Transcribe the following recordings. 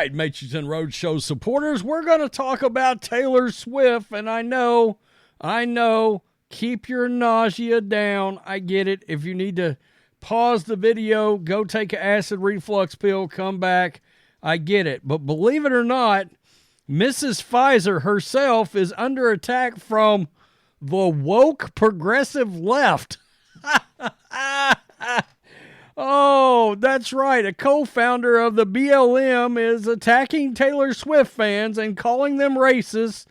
right, Matrixx and Rhodes show supporters, we're going to talk about Taylor Swift, and I know, keep your nausea down. I get it. If you need to pause the video, go take an acid reflux pill, come back. I get it. But believe it or not, Mrs. Pfizer herself is under attack from the woke progressive left. Oh, that's right. A co-founder of the BLM is attacking Taylor Swift fans and calling them racist.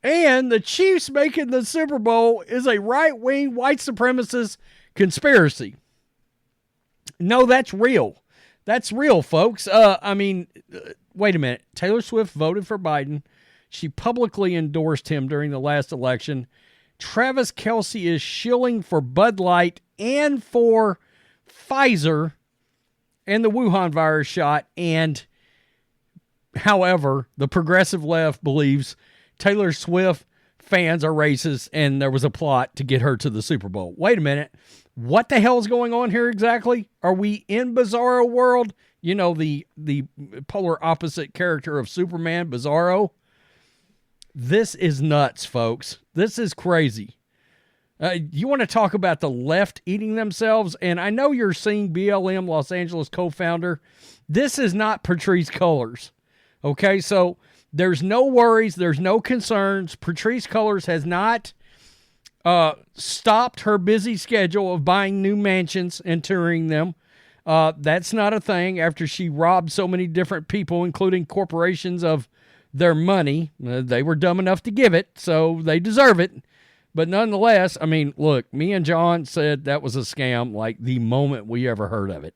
And the Chiefs making the Super Bowl is a right-wing white supremacist conspiracy. No, that's real. That's real, folks. Wait a minute. Taylor Swift voted for Biden. She publicly endorsed him during the last election. Travis Kelce is shilling for Bud Light and for Pfizer and the Wuhan virus shot. And however, the progressive left believes Taylor Swift fans are racist and there was a plot to get her to the Super Bowl. Wait a minute. What the hell is going on here exactly? Are we in Bizarro world? You know, the polar opposite character of Superman, Bizarro. This is nuts, folks. This is crazy. You want to talk about the left eating themselves? And I know you're seeing BLM Los Angeles co-founder. This is not Patrisse Cullors. Okay, so there's no worries. There's no concerns. Patrisse Cullors has not stopped her busy schedule of buying new mansions and touring them. That's not a thing after she robbed so many different people, including corporations, of their money. They were dumb enough to give it, so they deserve it. But nonetheless, I mean, look, me and John said that was a scam like the moment we ever heard of it.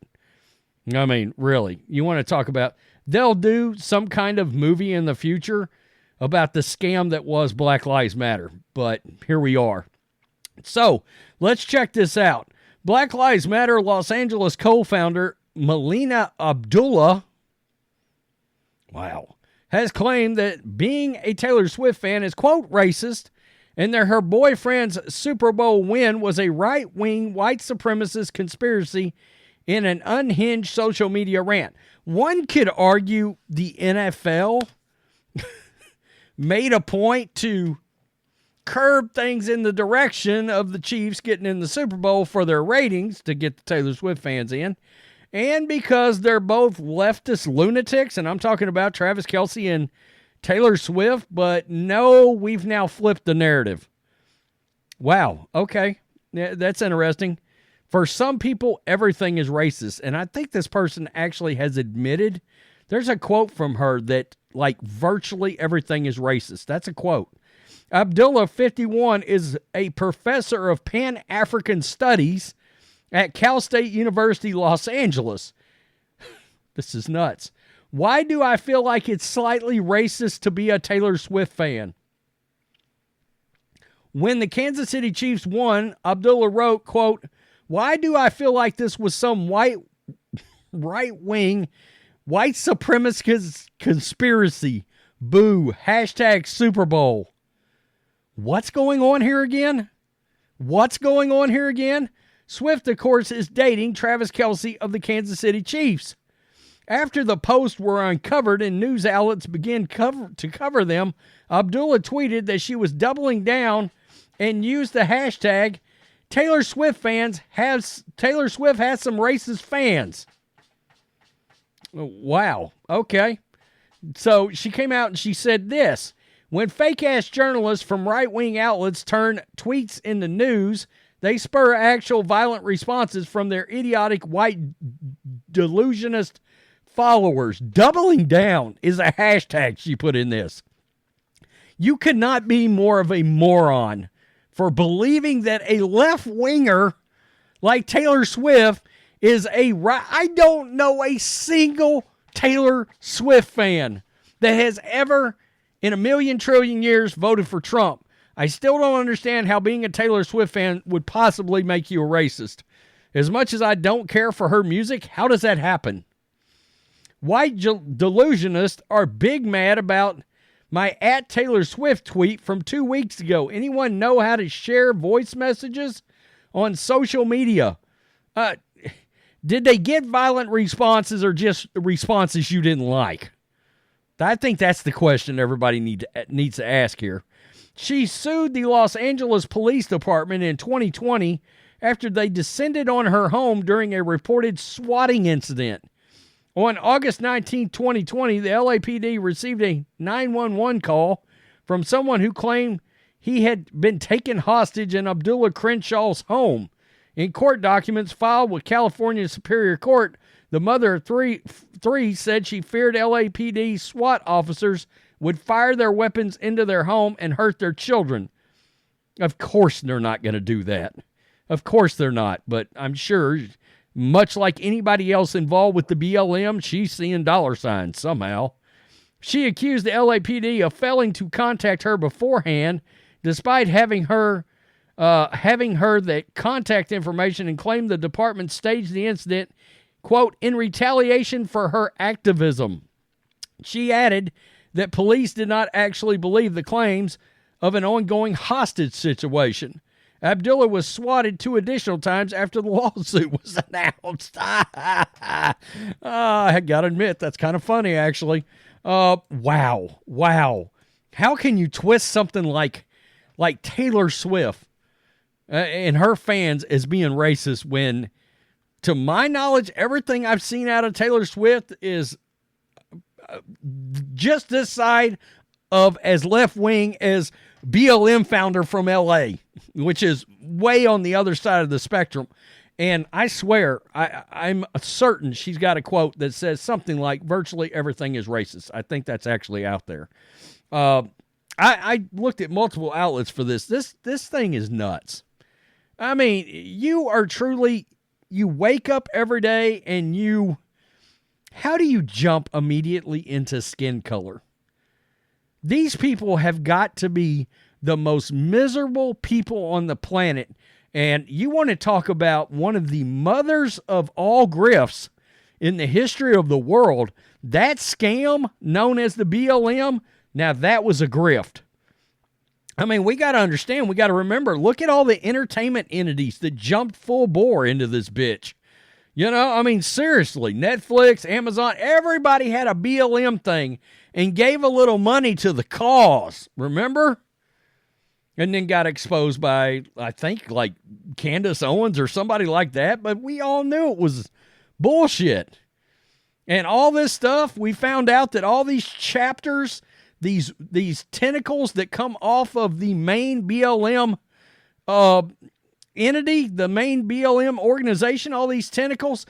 I mean, really, you want to talk about, they'll do some kind of movie in the future about the scam that was Black Lives Matter. But here we are. So let's check this out. Black Lives Matter Los Angeles co-founder Melina Abdullah, has claimed that being a Taylor Swift fan is, quote, racist, and that her boyfriend's Super Bowl win was a right-wing white supremacist conspiracy in an unhinged social media rant. One could argue the NFL made a point to curb things in the direction of the Chiefs getting in the Super Bowl for their ratings to get the Taylor Swift fans in. And because they're both leftist lunatics, and I'm talking about Travis Kelce and Taylor Swift, but no, we've now flipped the narrative. Wow, okay, yeah, that's interesting. For some people, everything is racist, and I think this person actually has admitted, there's a quote from her that, like, virtually everything is racist. That's a quote. Abdullah, 51, is a professor of Pan-African Studies at Cal State University, Los Angeles. This is nuts. Why do I feel like it's slightly racist to be a Taylor Swift fan? When the Kansas City Chiefs won, Abdullah wrote, quote, why do I feel like this was some right-wing, white supremacist conspiracy? Boo. Hashtag Super Bowl. What's going on here again? Swift, of course, is dating Travis Kelce of the Kansas City Chiefs. After the posts were uncovered and news outlets began to cover them, Abdullah tweeted that she was doubling down and used the hashtag Taylor Swift has some racist fans. Wow. Okay. So she came out and she said this. When fake-ass journalists from right-wing outlets turn tweets into news, they spur actual violent responses from their idiotic white delusionist followers. Doubling down is a hashtag she put in this. You could not be more of a moron for believing that a left-winger like Taylor Swift is I don't know a single Taylor Swift fan that has ever in a million trillion years voted for Trump. I still don't understand how being a Taylor Swift fan would possibly make you a racist. As much as I don't care for her music, how does that happen? White delusionists are big mad about my @Taylor Swift tweet from 2 weeks ago. Anyone know how to share voice messages on social media? Did they get violent responses or just responses you didn't like? I think that's the question everybody needs to ask here. She sued the Los Angeles Police Department in 2020 after they descended on her home during a reported swatting incident. On August 19, 2020, the LAPD received a 911 call from someone who claimed he had been taken hostage in Abdullah Crenshaw's home. In court documents filed with California Superior Court, the mother of three said she feared LAPD SWAT officers would fire their weapons into their home and hurt their children. Of course they're not going to do that. Of course they're not, but I'm sure, much like anybody else involved with the BLM, she's seeing dollar signs somehow. She accused the LAPD of failing to contact her beforehand, despite having her the contact information, and claimed the department staged the incident, quote, in retaliation for her activism. She added that police did not actually believe the claims of an ongoing hostage situation. Abdullah was swatted 2 additional times after the lawsuit was announced. I got to admit, that's kind of funny, actually. Wow. How can you twist something like Taylor Swift and her fans as being racist when, to my knowledge, everything I've seen out of Taylor Swift is just this side of as left-wing as BLM founder from LA, which is way on the other side of the spectrum. And I swear, I'm certain she's got a quote that says something like, virtually everything is racist. I think that's actually out there. I looked at multiple outlets for this. This thing is nuts. I mean, you wake up every day and how do you jump immediately into skin color? These people have got to be the most miserable people on the planet. And you want to talk about one of the mothers of all grifts in the history of the world. That scam known as the BLM, now that was a grift. I mean, we got to understand, we got to remember, look at all the entertainment entities that jumped full bore into this bitch. You know, I mean, seriously, Netflix, Amazon, everybody had a BLM thing and gave a little money to the cause, remember? And then got exposed by, I think, like Candace Owens or somebody like that, but we all knew it was bullshit. And all this stuff, we found out that all these chapters, these tentacles that come off of the main BLM entity, the main BLM organization, all these tentacles,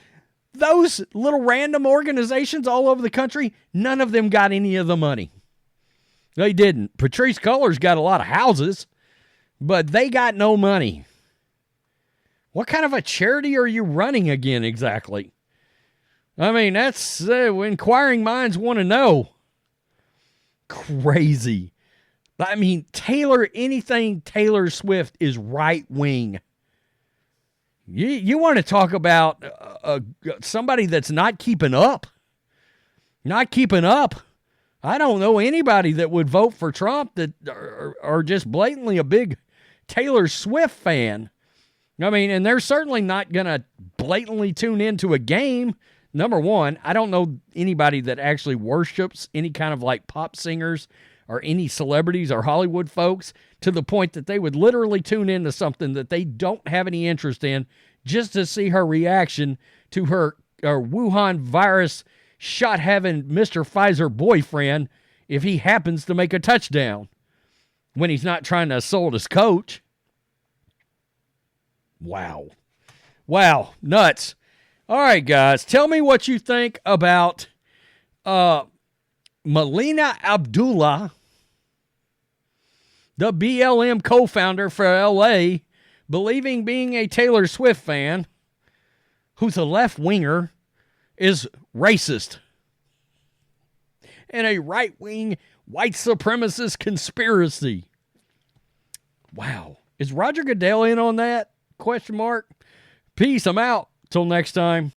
those little random organizations all over the country, none of them got any of the money. They didn't. Patrisse Cullors got a lot of houses, but they got no money. What kind of a charity are you running again exactly? I mean, that's inquiring minds want to know. Crazy. I mean, anything Taylor Swift is right wing. You want to talk about somebody that's not keeping up? Not keeping up. I don't know anybody that would vote for Trump that are just blatantly a big Taylor Swift fan. I mean, and they're certainly not going to blatantly tune into a game. Number one, I don't know anybody that actually worships any kind of like pop singers or any celebrities or Hollywood folks to the point that they would literally tune into something that they don't have any interest in just to see her reaction to her Wuhan virus shot-having Mr. Pfizer boyfriend if he happens to make a touchdown when he's not trying to assault his coach. Wow. Nuts. All right, guys, tell me what you think about Melina Abdullah, the BLM co-founder for LA, believing being a Taylor Swift fan, who's a left-winger, is racist and a right-wing white supremacist conspiracy. Wow. Is Roger Goodell in on that? Question mark. Peace. I'm out. Till next time.